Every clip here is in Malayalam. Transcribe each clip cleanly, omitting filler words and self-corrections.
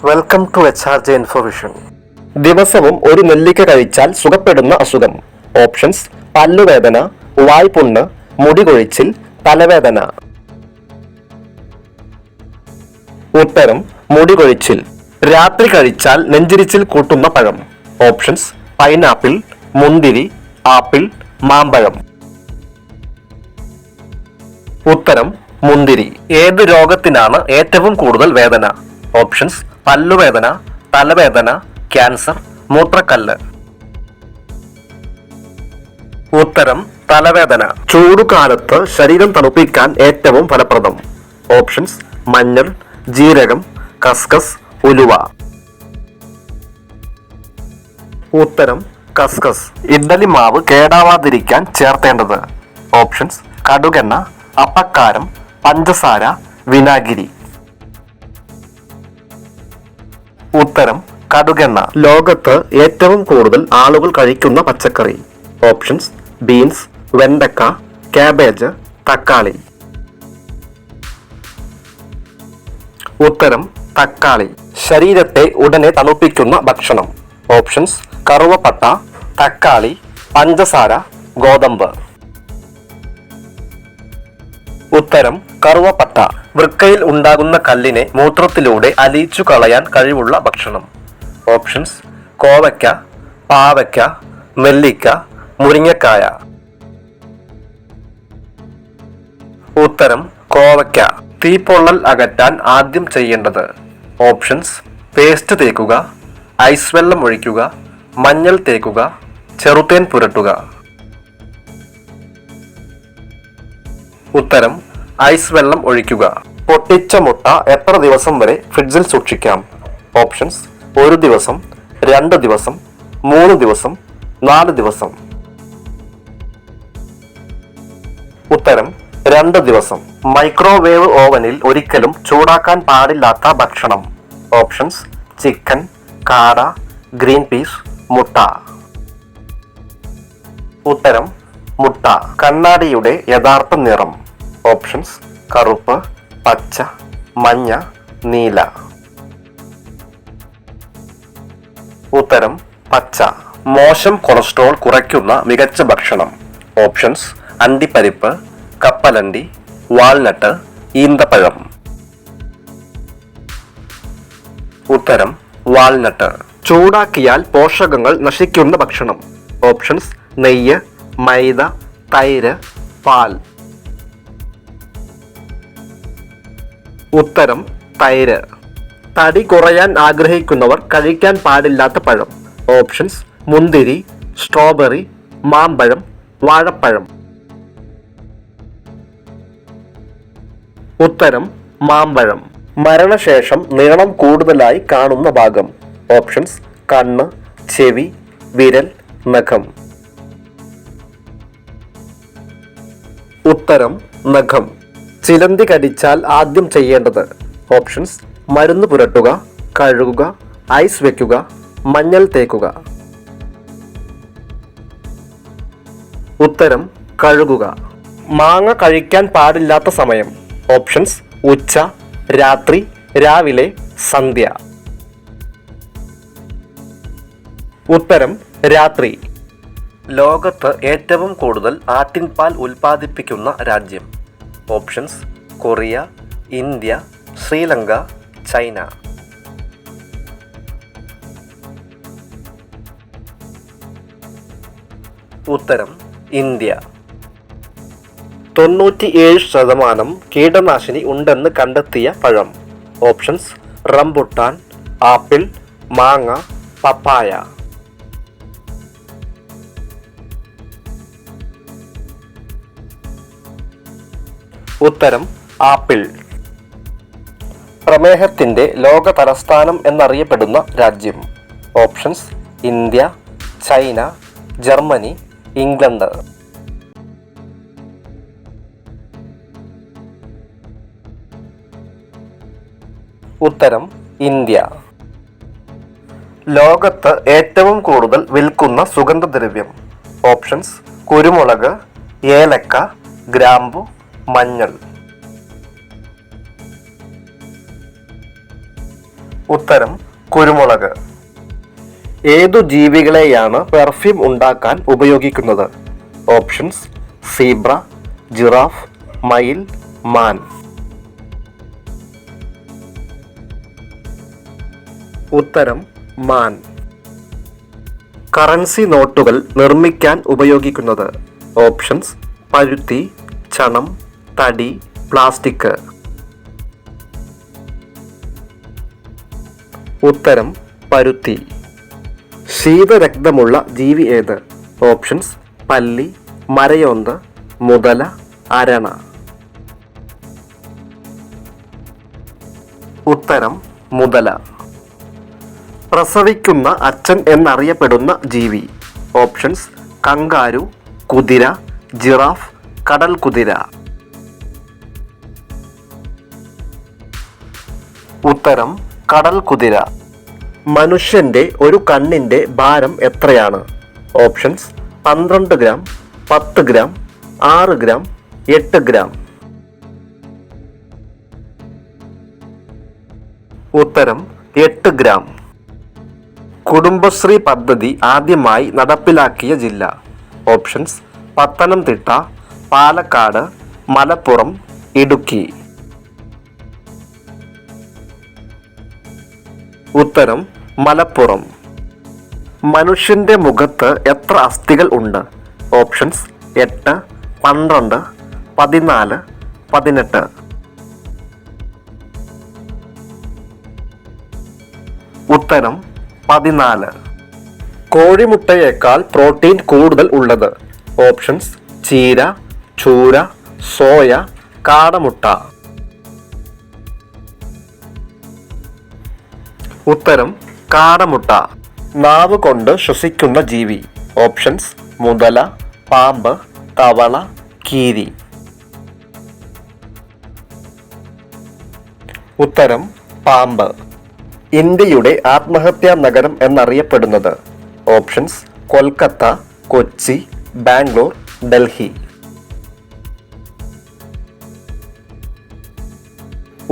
Welcome to HRJ information. ദിവസവും ഒരു നെല്ലിക്ക കഴിച്ചാൽ സുഖപ്പെടുന്ന അസുഖം. ഓപ്ഷൻസ്: പല്ലുവേദന, വായ്പുണ്ണ്, മുടികൊഴിച്ചിൽ, തലവേദന. ഉത്തരം: മുടികൊഴിച്ചിൽ. രാത്രി കഴിച്ചാൽ നെഞ്ചിരിച്ചിൽ കൂട്ടുന്ന പഴം. ഓപ്ഷൻസ്: പൈനാപ്പിൾ, മുന്തിരി, ആപ്പിൾ, മാമ്പഴം. ഉത്തരം: മുന്തിരി. ഏത് രോഗത്തിനാണ് ഏറ്റവും കൂടുതൽ വേദന? ഓപ്ഷൻസ്: പല്ലുവേദന, തലവേദന, ക്യാൻസർ, മൂത്രക്കല്ല്. ഉത്തരം: തലവേദന. ചൂടുകാലത്ത് ശരീരം തണുപ്പിക്കാൻ ഏറ്റവും ഫലപ്രദം. ഓപ്ഷൻസ്: മഞ്ഞൾ, ജീരകം, കസ്കസ്, ഉലുവ. ഉത്തരം: കസ്കസ്. ഇഡ്ഡലി മാവ് കേടാവാതിരിക്കാൻ ചേർത്തേണ്ടത്. ഓപ്ഷൻസ്: കടുകെണ്ണ, അപ്പക്കാരം, പഞ്ചസാര, വിനാഗിരി. ഉത്തരം: കടുകെണ്ണ. ലോകത്ത് ഏറ്റവും കൂടുതൽ ആളുകൾ കഴിക്കുന്ന പച്ചക്കറി. ഓപ്ഷൻസ്: ബീൻസ്, വെണ്ടക്ക, കാബേജ്, തക്കാളി. ഉത്തരം: തക്കാളി. ശരീരത്തെ ഉടനെ തണുപ്പിക്കുന്ന ഭക്ഷണം. ഓപ്ഷൻസ്: കറുവപ്പട്ട, തക്കാളി, പഞ്ചസാര, ഗോതമ്പ്. ഉത്തരം: കറുവപ്പട്ട. വൃക്കയിൽ ഉണ്ടാകുന്ന കല്ലിനെ മൂത്രത്തിലൂടെ അലിയിച്ചു കളയാൻ കഴിവുള്ള ഭക്ഷണം. ഓപ്ഷൻസ്: കോവയ്ക്ക, പാവയ്ക്ക, നെല്ലിക്ക, മുരിങ്ങക്കായ. ഉത്തരം: കോവയ്ക്ക. തീപ്പൊള്ളൽ അകറ്റാൻ ആദ്യം ചെയ്യേണ്ടത്. ഓപ്ഷൻസ്: പേസ്റ്റ് തേക്കുക, ഐസ് വെള്ളം ഒഴിക്കുക, മഞ്ഞൾ തേക്കുക, ചെറുതേൻ പുരട്ടുക. ഉത്തരം: ഐസ് വെള്ളം ഒഴിക്കുക. പൊട്ടിച്ച മുട്ട എത്ര ദിവസം വരെ ഫ്രിഡ്ജിൽ സൂക്ഷിക്കാം? ഓപ്ഷൻസ്: 1 ദിവസം, 2 ദിവസം, 3 ദിവസം, 4 ദിവസം. ഉത്തരം: 2 ദിവസം. മൈക്രോവേവ് ഓവനിൽ ഒരിക്കലും ചൂടാക്കാൻ പാടില്ലാത്ത ഭക്ഷണം. ഓപ്ഷൻസ്: ചിക്കൻ, കാട, ഗ്രീൻ പീസ്, മുട്ട. ഉത്തരം: മുട്ട. കണ്ണാടിയുടെ യഥാർത്ഥ നിറം. ഓപ്ഷൻസ്: കറുപ്പ്, പച്ച, മഞ്ഞ, നീല. ഉത്തരം: പച്ച. മോശം കൊളസ്ട്രോൾ കുറയ്ക്കുന്ന മികച്ച ഭക്ഷണം. ഓപ്ഷൻസ്: അണ്ടിപ്പരിപ്പ്, കപ്പലണ്ടി, വാൾനട്ട്, ഈന്തപ്പഴം. ഉത്തരം: വാൾനട്ട്. ചൂടാക്കിയാൽ പോഷകങ്ങൾ നശിക്കുന്ന ഭക്ഷണം. ഓപ്ഷൻസ്: നെയ്യ്, മൈദ, തൈര്, പാൽ. ഉത്തരം: തൈര്. തടി കുറയാൻ ആഗ്രഹിക്കുന്നവർ കഴിക്കാൻ പാടില്ലാത്ത പഴം. ഓപ്ഷൻസ്: മുന്തിരി, സ്ട്രോബെറി, മാമ്പഴം, വാഴപ്പഴം. ഉത്തരം: മാമ്പഴം. മരണശേഷം നീളം കൂടുതലായി കാണുന്ന ഭാഗം. ഓപ്ഷൻസ്: കണ്ണ്, ചെവി, വിരൽ, നഖം. ഉത്തരം: നഖം. ചിലന്തി കടിച്ചാൽ ആദ്യം ചെയ്യേണ്ടത്. ഓപ്ഷൻസ്: മരുന്ന് പുരട്ടുക, കഴുകുക, ഐസ് വെക്കുക, മഞ്ഞൾ തേക്കുക. ഉത്തരം: കഴുകുക. മാങ്ങ കഴിക്കാൻ പാടില്ലാത്ത സമയം. ഓപ്ഷൻസ്: ഉച്ച, രാത്രി, രാവിലെ, സന്ധ്യ. ഉത്തരം: രാത്രി. ലോകത്ത് ഏറ്റവും കൂടുതൽ ആട്ടിൻപാൽ ഉൽപ്പാദിപ്പിക്കുന്ന രാജ്യം. Options: Korea, India, Sri Lanka, China. ഉത്തരം: ഇന്ത്യ. 97% കീടനാശിനി ഉണ്ടെന്ന് കണ്ടെത്തിയ പഴം. ഓപ്ഷൻസ്: റംബുട്ടാൻ, ആപ്പിൾ, മാങ്ങ, പപ്പായ. ഉത്തരം: ആപ്പിൾ. പ്രമേഹത്തിന്റെ ലോക തലസ്ഥാനം എന്നറിയപ്പെടുന്ന രാജ്യം. Options: India, China, Germany, England. ഉത്തരം: ഇന്ത്യ. ലോകത്ത് ഏറ്റവും കൂടുതൽ വിൽക്കുന്ന സുഗന്ധദ്രവ്യം. ഓപ്ഷൻസ്: കുരുമുളക്, ഏലക്ക, ഗ്രാമ്പു, മഞ്ഞൾ. ഉത്തരം കുരുമുളക്. ഏതു ജീവികളെയാണ് പെർഫ്യൂം ഉണ്ടാക്കാൻ ഉപയോഗിക്കുന്നത്? ഓപ്ഷൻസ്: സീബ്ര, ജിറാഫ്, മയിൽ, മാൻ. ഉത്തരം മാൻ. കറൻസി നോട്ടുകൾ നിർമ്മിക്കാൻ ഉപയോഗിക്കുന്നത്? ഓപ്ഷൻസ്: പരുത്തി, ചണം, തടി, പ്ലാസ്റ്റിക്. ഉത്തരം പരുത്തി. ശീതരക്തമുള്ള ജീവി ഏത്? ഓപ്ഷൻസ്: പല്ലി, മരയോന്ത്, മുതല, അരണ. ഉത്തരം മുതല. പ്രസവിക്കുന്ന അച്ഛൻ എന്നറിയപ്പെടുന്ന ജീവി? ഓപ്ഷൻസ്: കങ്കാരു, കുതിര, ജിറാഫ്, കടൽ കുതിര. ഉത്തരം കടൽ കുതിര. മനുഷ്യന്റെ ഒരു കണ്ണിന്റെ ഭാരം എത്രയാണ്? Options: 12 gram, 10 gram, 6 gram, 8 gram. ഉത്തരം 8 ഗ്രാം. കുടുംബശ്രീ പദ്ധതി ആദ്യമായി നടപ്പിലാക്കിയ ജില്ല? ഓപ്ഷൻസ്: പത്തനംതിട്ട, പാലക്കാട്, മലപ്പുറം, ഇടുക്കി. ഉത്തരം മലപ്പുറം. മനുഷ്യന്റെ മുഖത്ത് എത്ര അസ്ഥികൾ ഉണ്ട്? ഓപ്ഷൻസ്: 8, 12, 14, 18. ഉത്തരം 14. കോഴിമുട്ടയേക്കാൾ പ്രോട്ടീൻ കൂടുതൽ ഉള്ളത്? ഓപ്ഷൻസ്: ചീര, ചൂര, സോയ, കാടമുട്ട. ഉത്തരം കാടമുട്ട. നാവ് കൊണ്ട് ശ്വസിക്കുന്ന ജീവി? ഓപ്ഷൻസ്: മുതല, പാമ്പ്, തവള, കീരി. ഉത്തരം പാമ്പ്. ഇന്ത്യയുടെ ആത്മഹത്യാ നഗരം എന്നറിയപ്പെടുന്നത്? ഓപ്ഷൻസ്: കൊൽക്കത്ത, കൊച്ചി, ബാംഗ്ലൂർ, ഡൽഹി.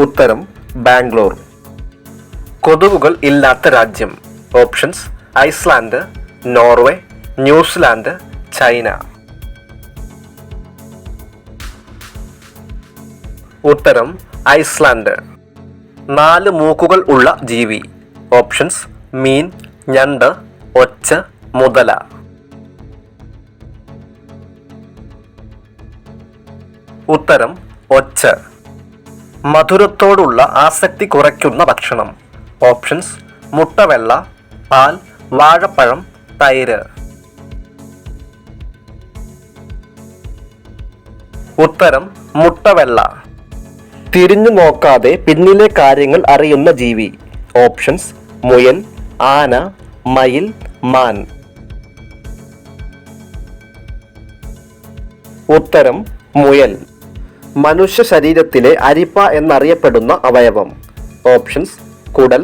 ഉത്തരം ബാംഗ്ലൂർ. കൊതുകുകൾ ഇല്ലാത്ത രാജ്യം? Options: Iceland, Norway, New Zealand, China. ഉത്തരം ഐസ്ലാൻഡ്. 4 മൂക്കുകൾ ഉള്ള ജീവി? ഓപ്ഷൻസ്: മീൻ, ഞണ്ട്, ഒച്ച, മുതല. ഉത്തരം ഒച്ച. മധുരത്തോടുള്ള ആസക്തി കുറയ്ക്കുന്ന ഭക്ഷണം? ഓപ്ഷൻസ്: മുട്ടവെള്ള, പാൽ, വാഴപ്പഴം, തൈര്. ഉത്തരം മുട്ടവെള്ള. തിരിഞ്ഞു നോക്കാതെ പിന്നിലെ കാര്യങ്ങൾ അറിയുന്ന ജീവി? ഓപ്ഷൻസ്: മുയൽ, ആന, മയിൽ, മാൻ. ഉത്തരം മുയൽ. മനുഷ്യ ശരീരത്തിലെ അരിപ്പ എന്നറിയപ്പെടുന്ന അവയവം? ഓപ്ഷൻസ്: കുടൽ,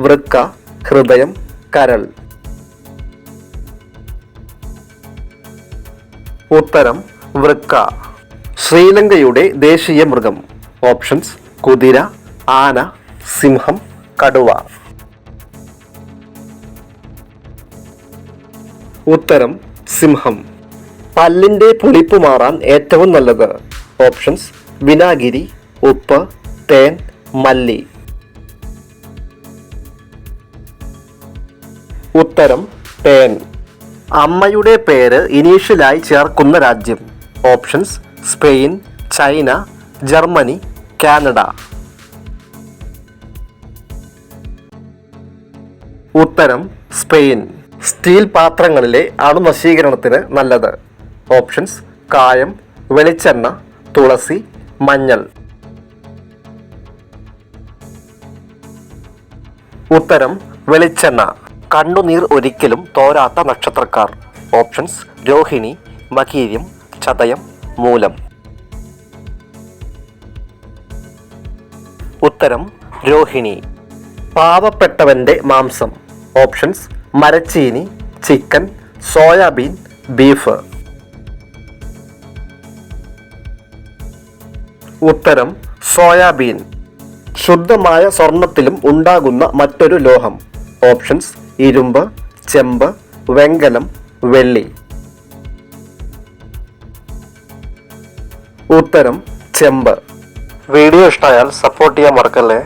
വൃക്ക, ഹൃദയം, കരൾ. ഉത്തരം വൃക്ക. ശ്രീലങ്കയുടെ ദേശീയ മൃഗം? ഓപ്ഷൻസ്: കുതിര, ആന, സിംഹം, കടുവ. ഉത്തരം സിംഹം. പല്ലിന്റെ പുളിപ്പ് മാറാൻ ഏറ്റവും നല്ലത്? ഓപ്ഷൻസ്: വിനാഗിരി, ഉപ്പ്, തേൻ, മല്ലി. ഉത്തരം തേൻ. അമ്മയുടെ പേര് ഇനീഷ്യലായി ചേർക്കുന്ന രാജ്യം? Options: Spain, China, Germany, Canada. ഉത്തരം സ്പെയിൻ. സ്റ്റീൽ പാത്രങ്ങളിലെ അണുനശീകരണത്തിന് നല്ലത്? ഓപ്ഷൻസ്: കായം, വെളിച്ചെണ്ണ, തുളസി, മഞ്ഞൾ. ഉത്തരം വെളിച്ചെണ്ണ. കണ്ണുനീർ ഒരിക്കലും തോരാത്ത നക്ഷത്രക്കാർ? ഓപ്ഷൻസ്: രോഹിണി, മകീര്യം, ചതയം, മൂലം. ഉത്തരം രോഹിണി. പാവപ്പെട്ടവന്റെ മാംസം? ഓപ്ഷൻസ്: മരച്ചീനി, ചിക്കൻ, സോയാബീൻ, ബീഫ്. ഉത്തരം സോയാബീൻ. ശുദ്ധമായ സ്വർണത്തിലും ഉണ്ടാകുന്ന മറ്റൊരു ലോഹം. ഓപ്ഷൻസ്: ഇരുമ്പ്, ചെമ്പ്, വെങ്കലം, വെള്ളി. ഉത്തരം: ചെമ്പ്. വീഡിയോ ഇഷ്ടമായാൽ സപ്പോർട്ട് ചെയ്യാൻ മറക്കല്ലേ.